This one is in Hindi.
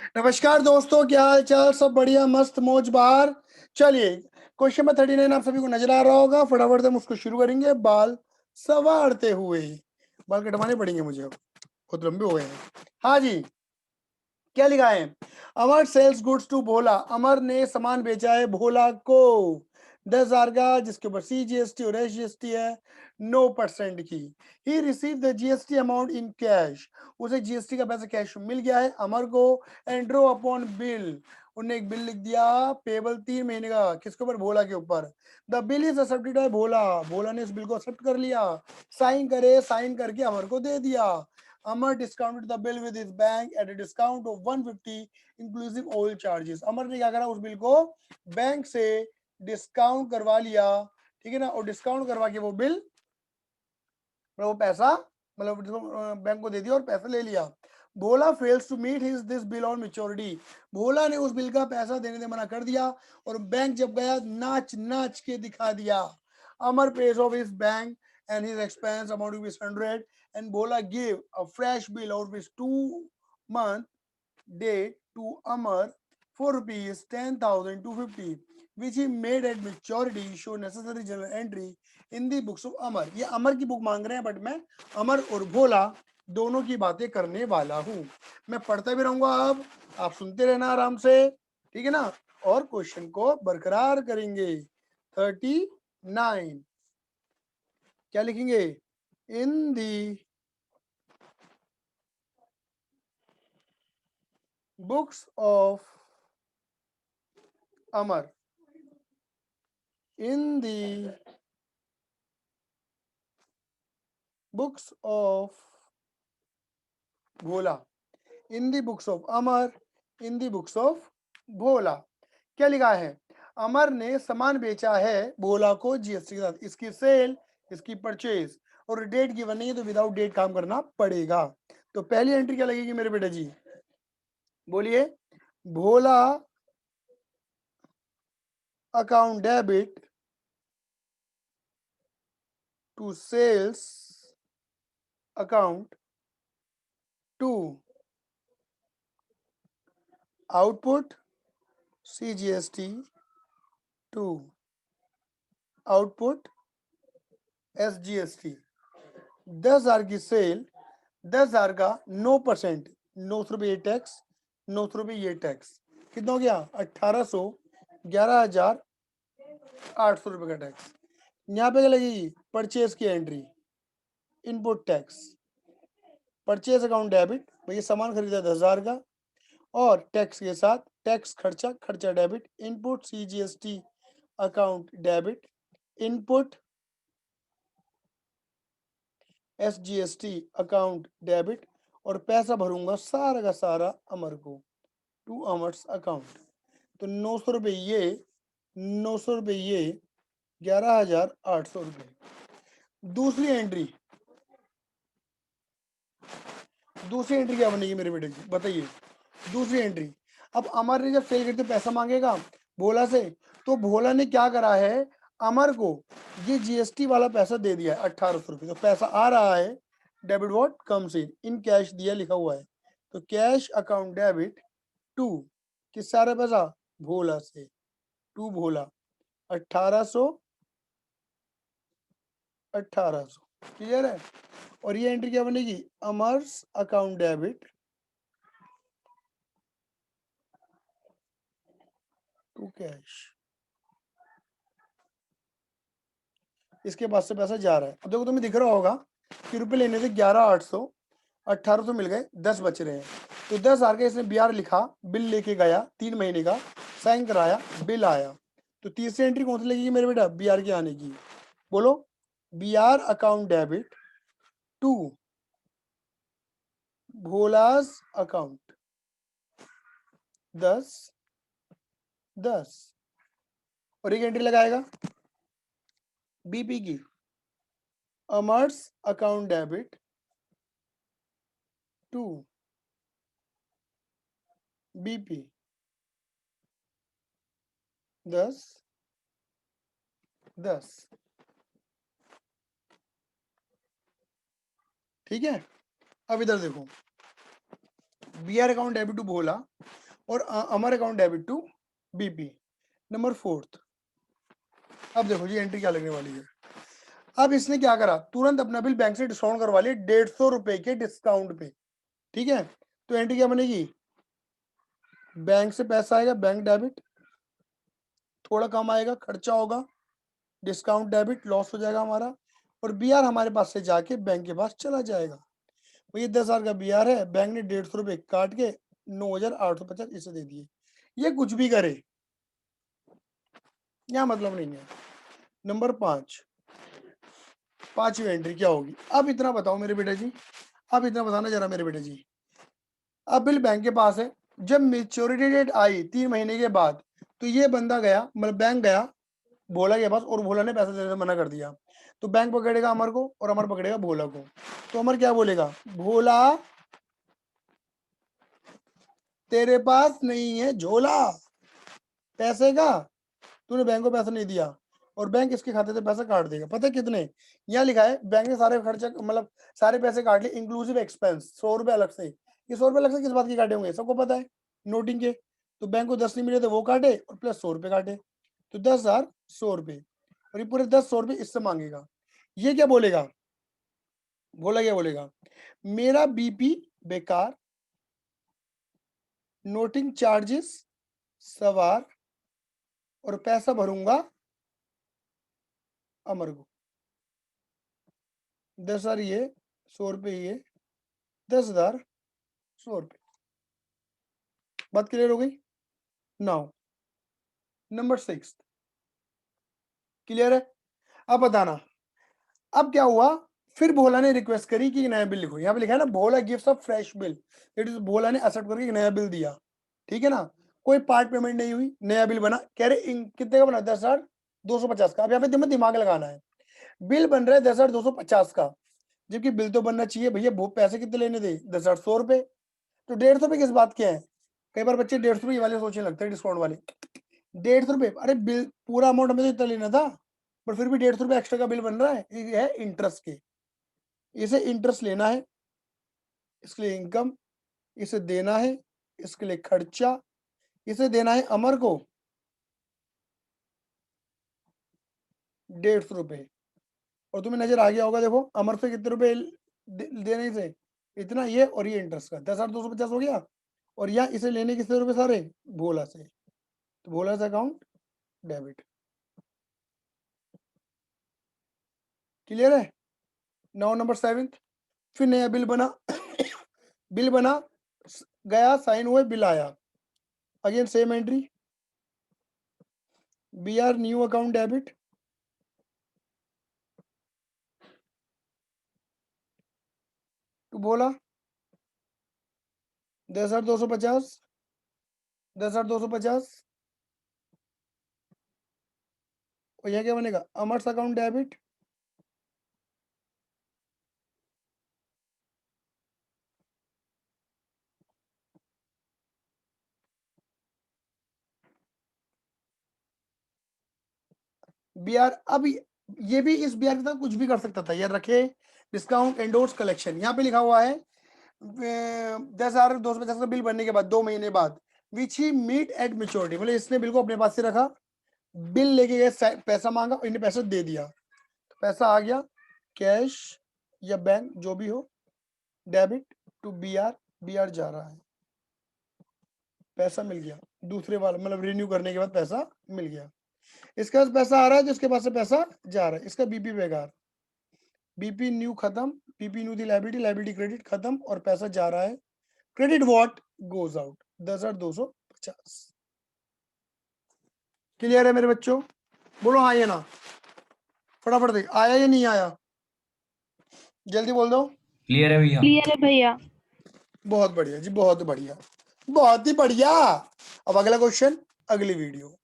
नमस्कार दोस्तों, क्या हाल चाल? सब बढ़िया, मस्त मौज बहार। चलिए, क्वेश्चन नंबर 39 आप सभी को नजर आ रहा होगा। फटाफट से हम उसको शुरू करेंगे। बाल संवारते हुए, बाल कटवाने पड़ेंगे मुझे, अब बहुत लंबे हो गए हैं। हाँ जी, क्या लिखा है? अमर सेल्स गुड्स टू भोला। अमर ने सामान बेचा है भोला को 10,000 का, जिसके ऊपर CGST और SGST है 9% की। He receive the GST amount in cash. उसे GST का पैसा कैश मिल गया है अमर को। एंड ड्रो अपॉन बिल, उन्होंने एक बिल लिख दिया पेबल 3 महीने का। किसके ऊपर? भोला के ऊपर। The bill is accepted by Bhola. Bhola ने उस बिल को एक्सेप्ट कर लिया। साइन करे, साइन करके अमर को दे दिया। Amar discounted the bill with his bank at a discount of 150 inclusive all charges. अमर ने क्या करा? उस बिल को बैंक से डिस्काउंट करवा लिया, ठीक है ना, और डिस्काउंट करवा के वो बिल, वो पैसा, मतलब बैंक को दे दिया और पैसा ले लिया। Bhola fails to meet his this bill on maturity. Bhola ने उस बिल का पैसा देने से मना कर दिया और बैंक जब गया नाच नाच के दिखा दिया। अमर pays off his bank and his expense amount to be 100 and Bhola gave a fresh bill out with 2 month date to Amar for rupees 10,250 which he made at maturity show necessary journal entry in the books of Amar. ये अमर की बुक मांग रहे हैं, बट मैं अमर और भोला दोनों की बातें करने वाला हूं। मैं पढ़ता भी रहूंगा, अब आप सुनते रहना आराम से, ठीक है ना, और क्वेश्चन को बरकरार करेंगे। 39 क्या लिखेंगे? In the books of Amar, in the books of Bhola, in the books of Amar, in the books of Bhola. क्या लिखा है? अमर ने सामान बेचा है भोला को GST के साथ। इसकी सेल, इसकी परचेज, और डेट गिवन नहीं है तो विदाउट डेट काम करना पड़ेगा। तो पहली एंट्री क्या लगेगी मेरे बेटा जी? बोलिए। Bhola account debit to sales account to output CGST to output SGST। 10,000 की सेल, 10,000 का 9%, 900 रुपये ये टैक्स, 900 रुपये ये टैक्स, कितना हो गया? 1800, 11,800 रुपये का टैक्स। यहाँ पे क्या लगेगी? परचेज की entry, input tax, purchase account debit, भैया सामान खरीदा 10,000 का, और टैक्स के साथ टैक्स खर्चा, खर्चा debit, input CGST account debit, input SGST account debit, और पैसा भरूंगा सारा का सारा अमर को, टू अमर्स अकाउंट। तो 900 रुपये ये, 900 रुपये ये, 11,800 रुपये। दूसरी एंट्री, दूसरी एंट्री क्या बनेगी मेरे बेटे जी? बताइए। दूसरी एंट्री, अब अमर ने जब सेल करते पैसा मांगेगा भोला से, तो भोला ने क्या करा है? अमर को ये GST वाला पैसा दे दिया है 1,800 रुपये। तो पैसा आ रहा है, debit what comes in cash दिया लिखा हुआ है। तो कैश अकाउंट डेबिट टू, किस सारा पैसा? भोला से, टू भोला, 1,800, 1,800। क्लियर है? और ये एंट्री क्या बनेगी? अमर्स अकाउंट डेबिट टू कैश। इसके पास से पैसा जा रहा है। अब देखो, तुम्हें दिख रहा होगा कि रुपए लेने थे 11,800, 1,800 मिल गए, 10 बच रहे हैं। तो 10,000 का इसने BR लिखा, बिल लेके गया 3 महीने का, साइन कराया, बिल आया। तो तीसरी एंट्री कौन सी लगेगी मेरे बेटा? BR की आने की। बोलो। BR account debit to Bhola's account 10 10। और एक एंट्री लगाएगा BP की, Amar's account debit to BP 10 10। ठीक है? अब इधर देखो, BR account debit to Bhola, और Amar account debit to BP. Number 4। अब देखो जी एंट्री क्या लगने वाली है। अब इसने क्या करा, तुरंत अपना बिल बैंक से डिस्काउंट करवा लिया 150 रुपए के डिस्काउंट पे। ठीक है, तो एंट्री क्या बनेगी, बैंक से पैसा आएगा, बैंक डेबिट, थोड़ा कम आएगा, खर्चा होगा, डिस्काउंट डेबिट, लॉस हो जाएगा हमारा, और बीआर हमारे पास से जाके बैंक के पास चला जाएगा। ये 10,000 का बीआर है, बैंक ने 150 रुपए काट के 9,850 इसे दे दिए। ये कुछ भी करे, यहाँ मतलब नहीं है। नंबर 5, पांचवी एंट्री क्या होगी। अब इतना बताओ मेरे बेटा जी, अब इतना बताना जरा मेरे बेटा जी। अब बिल बैंक के पास है, जब मेच्योरिटी डेट आई 3 महीने के बाद, तो ये बंदा गया, मतलब बैंक गया भोला के पास, और भोला ने पैसा देने से मना कर दिया। तो बैंक पकड़ेगा अमर को और अमर पकड़ेगा भोला को। तो अमर क्या बोलेगा, भोला तेरे पास नहीं है झोला पैसे का, तूने बैंक को पैसा नहीं दिया, और बैंक इसके खाते से पैसा काट देगा। पता है कितने, यहाँ लिखा है बैंक ने सारे खर्चा मतलब सारे पैसे काट लिए इंक्लूसिव एक्सपेंस, 100 रुपए अलग से। ये 100 रुपए अलग से किस बात के काटे होंगे, सबको पता है, नोटिंग के। तो बैंक को 10 नहीं मिले थे, वो काटे, और प्लस 100 रुपए काटे, तो 10,000 100 रुपए, और ये पूरे 100 रुपए इससे मांगेगा। ये क्या बोलेगा, बोला क्या बोलेगा, मेरा बीपी बेकार, नोटिंग चार्जेस सवार, और पैसा भरूंगा अमर को। 10,000 ये, 100 रुपए ये, 10,000 100 रुपए। बात क्लियर हो गई। नाउ नंबर 6 क्लियर है। अब बताना, अब क्या हुआ, फिर भोला ने रिक्वेस्ट करी कि नया बिल लिखो। यहाँ पे लिखा है ना, Bhola gives a fresh bill, it is Bhola ने एक्सेप्ट करके एक नया बिल दिया। ठीक है ना, कोई पार्ट पेमेंट नहीं हुई, नया बिल बना। कह रहे कितने का बना, 10,250 का। अब यहाँ पे तुम्हें दिमाग लगाना है, बिल बन रहा है 10,250 का, जबकि बिल तो बनना चाहिए भैया, वो पैसे कितने लेने थे, 10,100 रुपए। तो 150 रुपए किस बात के हैं, कई बार बच्चे 150 रुपए वाले सोचने लगते हैं, डिस्काउंट वाले। 150 रुपए, अरे बिल पूरा अमाउंट हमें तो इतना लेना था, पर फिर भी 150 रुपए एक्स्ट्रा का बिल बन रहा है। ये है इंटरेस्ट के, इसे इंटरेस्ट लेना है, इसके लिए इनकम, इसे देना है, इसके लिए खर्चा, इसे देना है अमर को 150 रुपए। और तुम्हें नजर आ गया होगा, देखो अमर से कितने रुपए देने से, इतना, ये और ये इंटरेस्ट का 10,250 हो गया, और यहाँ इसे लेने कितने रुपए सारे, भोला से, तो भोला से अकाउंट डेबिट। क्लियर है। नाउ नंबर 7, फिर नया बिल बना बिल बना, गया, साइन हुए, बिल आया, again same entry, B R new account debit, to बोला 10,250, 10,250, और यहाँ क्या बनेगा, Amar's account debit, B R. अब ये भी इस बी आर के साथ कुछ भी कर सकता था यार, रखे डिस्काउंट एंडोर्स कलेक्शन। यहाँ पे लिखा हुआ है 10,250 का बिल बनने के बाद 2 महीने बाद, विच ही मीट एट मेच्योरिटी, मतलब इसने बिल को अपने पास से रखा, बिल लेके गए, पैसा मांगा और इन्हें पैसा दे दिया, तो पैसा आ गया कैश या बैंक जो भी हो, डेबिट टू बी आर जा रहा है, पैसा मिल गया दूसरे वाला, मतलब रिन्यू करने के बाद पैसा मिल गया। इसके पास पैसा आ रहा है, जिसके पास से पैसा जा रहा है, इसका बीपी बेकार, बीपी न्यू खत्म, बीपी न्यू दी लाइबिलिटी, लाइबिलिटी क्रेडिट खत्म, और पैसा जा रहा है, credit what goes out 10,250। Clear है मेरे बच्चों, बोलो हाँ या ना, फटाफट देख आया या नहीं आया, जल्दी बोल दो। क्लियर है भैया। क्लियर है भैया। बहुत बढ़िया जी, बहुत बढ़िया, बहुत ही बढ़िया। अब अगला क्वेश्चन अगली वीडियो।